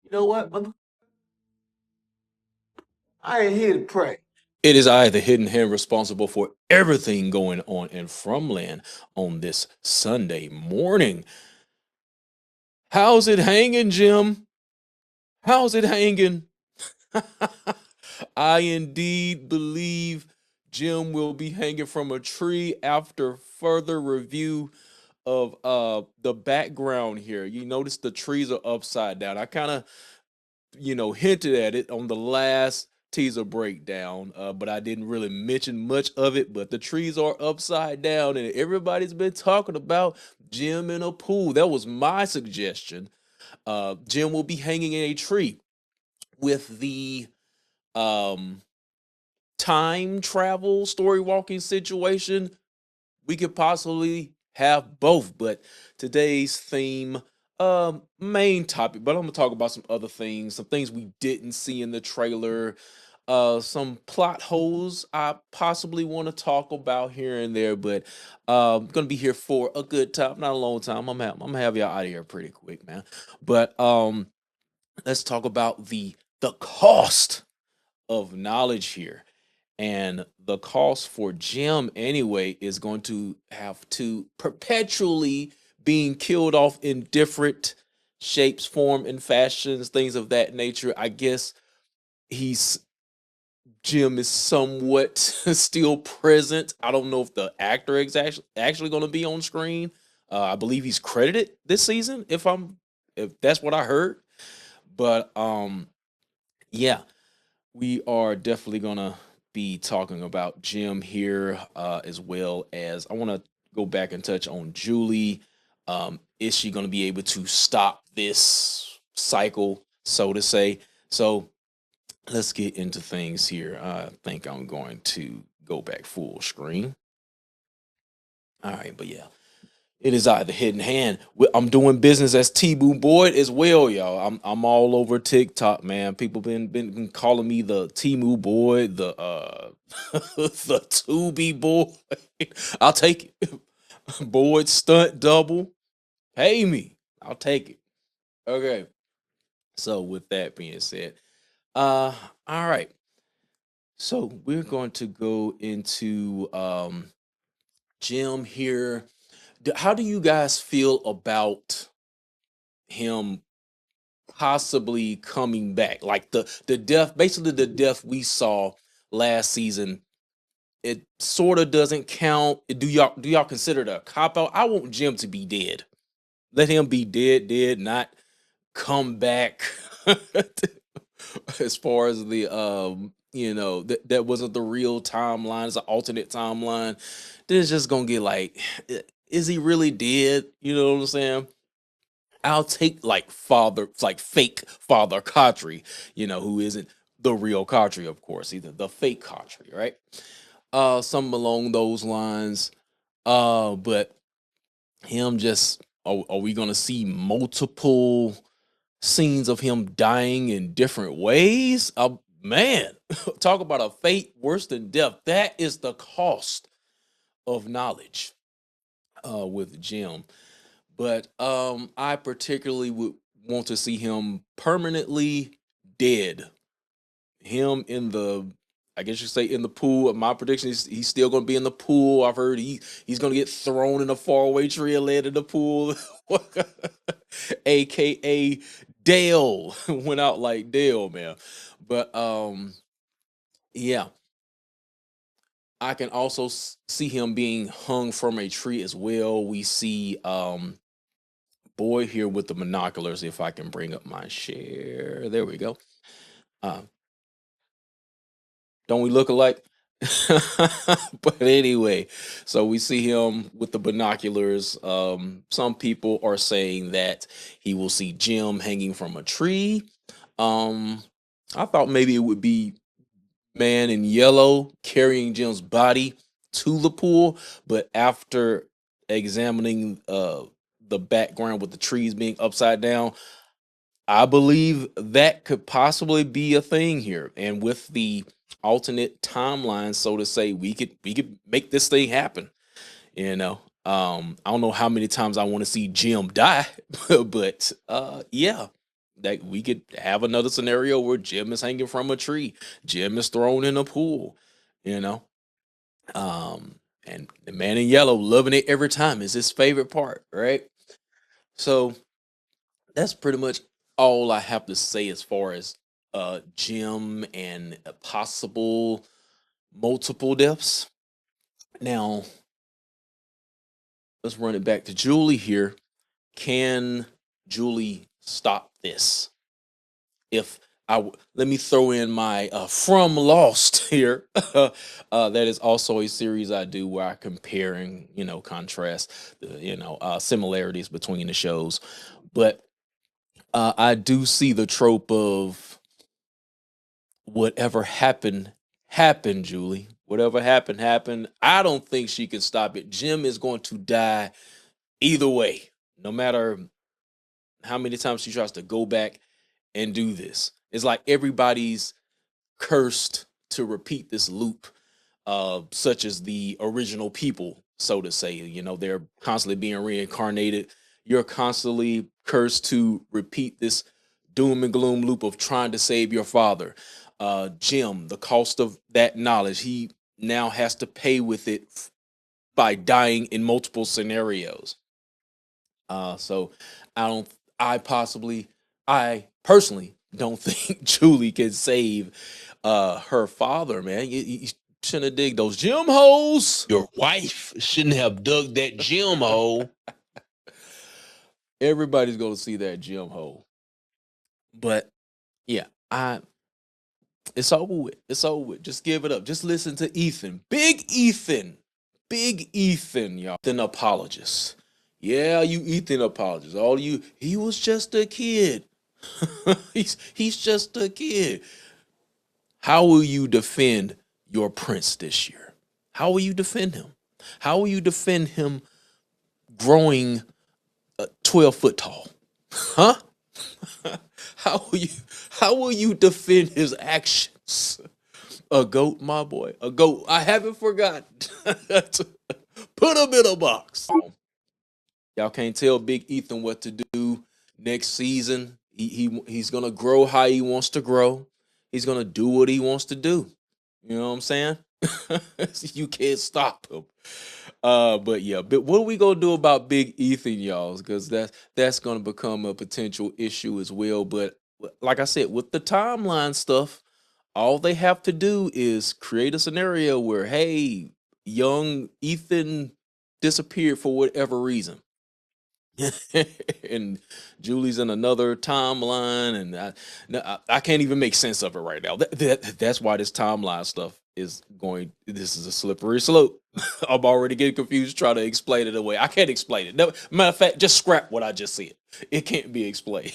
You know what? I ain't here to pray. It is I, the hidden hand, responsible for everything going on in Frumland on this Sunday morning. How's it hanging, Jim? How's it hanging? I indeed believe Jim will be hanging from a tree after further review of the background here. You notice the trees are upside down. I kind of hinted at it on the last teaser breakdown, but I didn't really mention much of it. But the trees are upside down, and everybody's been talking about Jim in a pool. That was my suggestion. Jim will be hanging in a tree with the um, time travel story walking situation. We could possibly have both, but today's theme, main topic, but I'm gonna talk about some things we didn't see in the trailer, some plot holes I possibly want to talk about here and there, but gonna be here for a good time, not a long time. I'm gonna have y'all out of here pretty quick, man. But let's talk about the cost of knowledge here. And the cost for Jim, anyway, is going to have to perpetually being killed off in different shapes, form, and fashions, things of that nature. I guess he's Jim is somewhat still present. I don't know if the actor is actually going to be on screen. I believe he's credited this season, if that's what I heard. But yeah, we are definitely gonna be talking about Jim here, as well as I want to go back and touch on Julie. Is she gonna be able to stop this cycle, so to say? So let's get into things here. I think I'm going to go back full screen. All right, but yeah. It is I, the hidden hand. I'm doing business as T-Boo Boyd as well, y'all. I'm all over TikTok, man. People been calling me the Timu Boyd, the the Tubi Boy. I'll take it. Boyd stunt double. Pay me. I'll take it. Okay. So with that being said, all right. So we're going to go into Jim here. How do you guys feel about him possibly coming back? Like the death, basically the death we saw last season. It sort of doesn't count. Do y'all consider it a cop out? I want Jim to be dead. Let him be dead, dead, not come back. As far as the that wasn't the real timeline, it's an alternate timeline. Then it's just gonna get like, is he really dead? You know what I'm saying? I'll take like fake Father Kotri, who isn't the real Kotri, of course, either the fake Kotri, right? Something along those lines. But him just are we gonna see multiple scenes of him dying in different ways? Man, talk about a fate worse than death. That is the cost of knowledge with Jim. But I particularly would want to see him permanently dead. Him in the, I guess you say, in the pool. My prediction is he's still going to be in the pool. I've heard he's going to get thrown in a faraway tree and land in the pool, aka Dale. Went out like Dale, man. But yeah, I can also see him being hung from a tree as well. We see boy here with the monoculars. If I can bring up my share, there we go. Uh, don't we look alike? But anyway, so we see him with the binoculars. Some people are saying that he will see Jim hanging from a tree. Um, I thought maybe it would be man in yellow carrying Jim's body to the pool, but after examining the background with the trees being upside down, I believe that could possibly be a thing here. And with the alternate timeline, so to say, we could make this thing happen. You know, I don't know how many times I want to see Jim die, but yeah, that we could have another scenario where Jim is hanging from a tree, Jim is thrown in a pool, you know. And the man in yellow loving it every time is his favorite part, right? So that's pretty much all I have to say as far as Jim and possible multiple deaths. Now let's run it back to Julie here. Can Julie stop this? If let me throw in my from Lost here. That is also a series I do where I compare and contrast the similarities between the shows. But I do see the trope of whatever happened happened, Julie. Whatever happened happened. I don't think she can stop it. Jim is going to die either way, no matter how many times she tries to go back and do this. It's like everybody's cursed to repeat this loop, such as the original people, so to say. They're constantly being reincarnated. You're constantly cursed to repeat this doom and gloom loop of trying to save your father. Jim, the cost of that knowledge, he now has to pay with it by dying in multiple scenarios. So I personally don't think Julie can save her father, man. You shouldn't have dig those gym holes. Your wife shouldn't have dug that gym hole. Everybody's gonna see that gym hole. But yeah, it's over with. It's over with. Just give it up. Just listen to Ethan. Big Ethan. Big Ethan, y'all. Ethan apologist. Yeah, you Ethan apologist. All you, he was just a kid. he's just a kid. How will you defend your prince this year? How will you defend him? How will you defend him growing 12 foot tall? Huh? How will you defend his actions? A goat, my boy. A goat. I haven't forgotten. Put him in a box. Y'all can't tell Big Ethan what to do next season. He's gonna grow how he wants to grow. He's gonna do what he wants to do. You know what I'm saying? You can't stop him. But yeah, but what are we gonna do about Big Ethan, y'all? Because that's gonna become a potential issue as well. But like I said, with the timeline stuff, all they have to do is create a scenario where, hey, young Ethan disappeared for whatever reason. And Julie's in another timeline, and I can't even make sense of it right now. That's why this timeline stuff is going. This is a slippery slope. I'm already getting confused trying to explain it away. I can't explain it. No, matter of fact, just scrap what I just said. It can't be explained.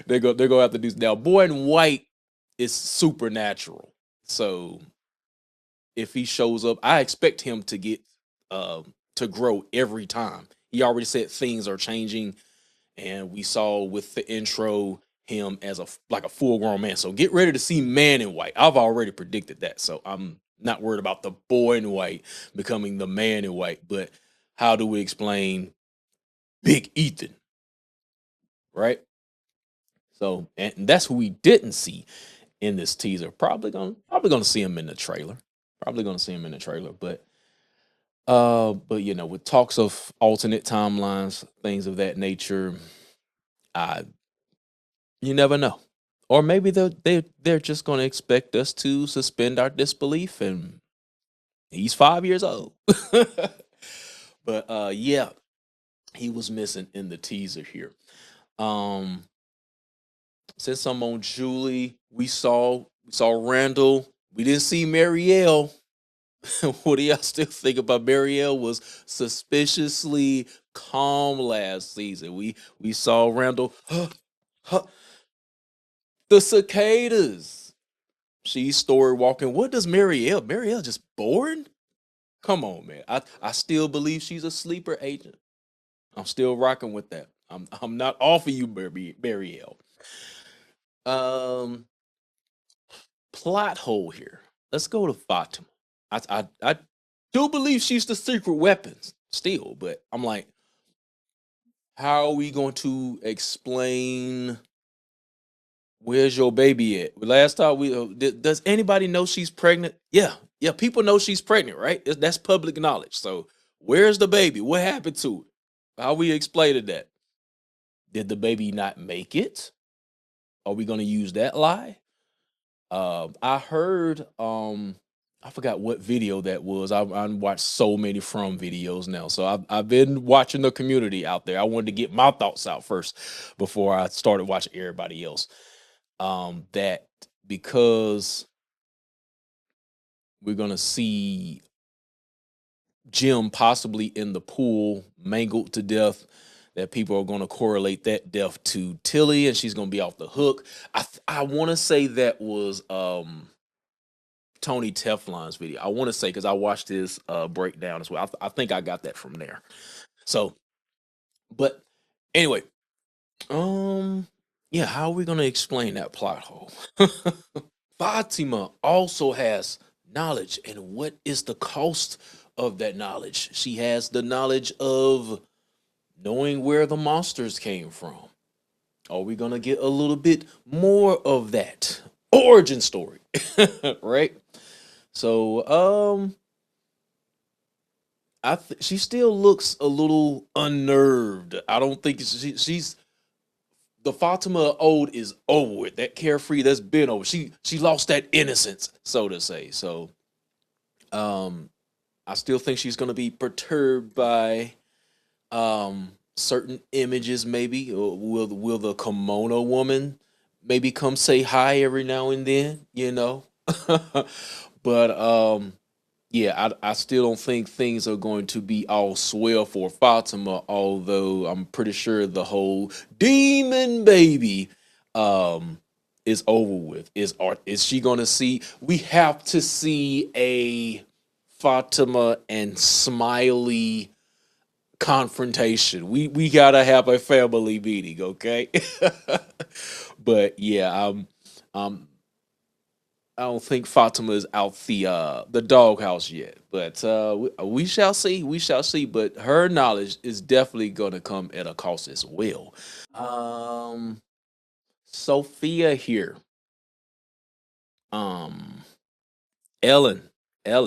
They're gonna have to do now. Boy in White is supernatural, so if he shows up, I expect him to get to grow every time. He already said things are changing, and we saw with the intro him as a full grown man. So get ready to see Man in White. I've already predicted that, so I'm not worried about the boy in white becoming the man in white. But how do we explain Big Ethan, right? So, and that's who we didn't see in this teaser. Probably gonna see him in the trailer. Probably gonna see him in the trailer, but with talks of alternate timelines, things of that nature, I you never know. Or maybe they're just gonna expect us to suspend our disbelief, and he's 5 years old. But yeah, he was missing in the teaser here. Um since I'm on Julie, we saw Randall. We didn't see Marielle. What do y'all still think about Marielle? Was suspiciously calm last season. We saw Randall. The cicadas. She's story walking. What does Marielle? Marielle just born? Come on, man. I still believe she's a sleeper agent. I'm still rocking with that. I'm not off of you, Marielle. Um, Plot hole here. Let's go to Fatima. I do believe she's the secret weapons still, but I'm like, how are we going to explain Where's your baby at? Last time does anybody know she's pregnant? Yeah, yeah. People know she's pregnant, right? That's public knowledge. So where's the baby? What happened to it? How we explained that? Did the baby not make it? Are we gonna use that lie? I heard I forgot what video that was. I watched so many From videos now, so I've been watching the community out there. I wanted to get my thoughts out first before I started watching everybody else. That because we're gonna see Jim possibly in the pool, mangled to death. That people are going to correlate that death to Tilly, and she's going to be off the hook. I want to say that was Tony Teflon's video. I want to say because I watched his breakdown as well. I think I got that from there. So, but anyway, yeah, how are we going to explain that plot hole? Fatima also has knowledge, and what is the cost of that knowledge? She has the knowledge of knowing where the monsters came from. Are we gonna get a little bit more of that origin story? Right? So she still looks a little unnerved. I don't think she's the Fatima old is over with. That carefree, that's been over. She lost that innocence, so to say. So I still think she's gonna be perturbed by certain images. Maybe or will the kimono woman maybe come say hi every now and then, but yeah, I still don't think things are going to be all swell for Fatima, although I'm pretty sure the whole demon baby is over with. Is she gonna see? We have to see a Fatima and Smiley confrontation. We gotta have a family meeting, okay? But yeah, I don't think Fatima is out the doghouse yet, but we shall see. We shall see. But her knowledge is definitely gonna come at a cost as well. Um, Sophia here. Um, Ellen,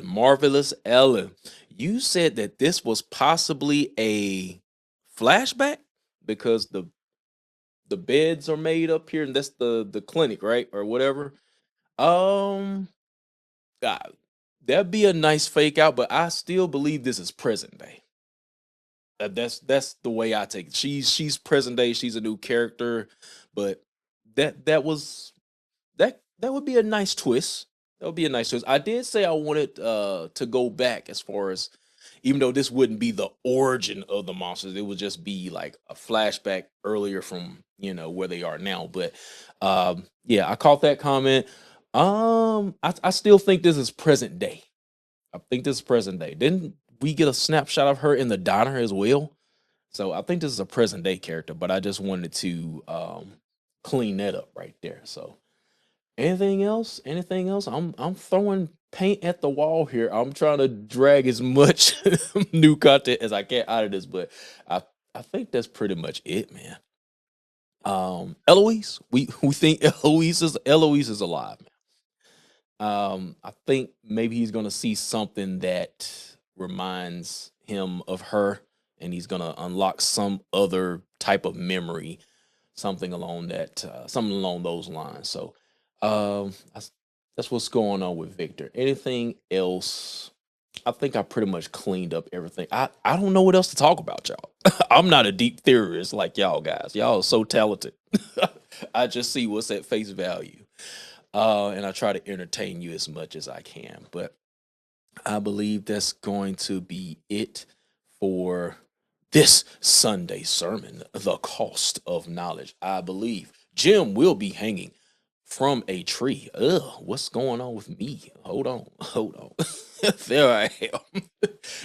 marvelous Ellen. You said that this was possibly a flashback because the beds are made up here, and that's the clinic, right, or whatever. Um, uh, that'd be a nice fake out, but I still believe this is present day. That's the way I take it. She's present day. She's a new character, but that would be a nice twist. That would be a nice twist. I did say I wanted to go back as far as even though this wouldn't be the origin of the monsters, it would just be like a flashback earlier from where they are now. But yeah, I caught that comment. I still think this is present day. I think this is present day. Didn't we get a snapshot of her in the diner as well? So I think this is a present day character, but I just wanted to clean that up right there. So anything else? Anything else? I'm throwing paint at the wall here. I'm trying to drag as much new content as I can out of this, but I think that's pretty much it, man. Eloise, we think Eloise is alive. I think maybe he's gonna see something that reminds him of her, and he's gonna unlock some other type of memory, something along those lines. So, that's what's going on with Victor. Anything else? I think I pretty much cleaned up everything. I don't know what else to talk about, y'all. I'm not a deep theorist like y'all guys. Y'all are so talented. I just see what's at face value. And I try to entertain you as much as I can. But I believe that's going to be it for this Sunday sermon, The Cost of Knowledge. I believe Jim will be hanging from a tree. Ugh, what's going on with me? Hold on. There I am.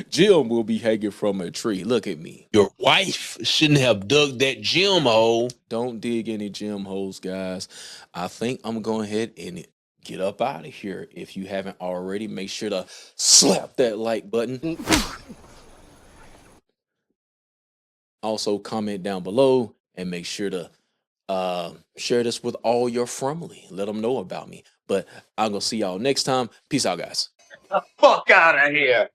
Jim will be hanging from a tree. Look at me. Your wife shouldn't have dug that gym hole. Don't dig any gym holes, guys. I think I'm going ahead and get up out of here. If you haven't already, make sure to slap that like button. Also, comment down below and make sure to Share this with all your family. Let them know about me. But I'm gonna see y'all next time. Peace out, guys. Fuck out of here.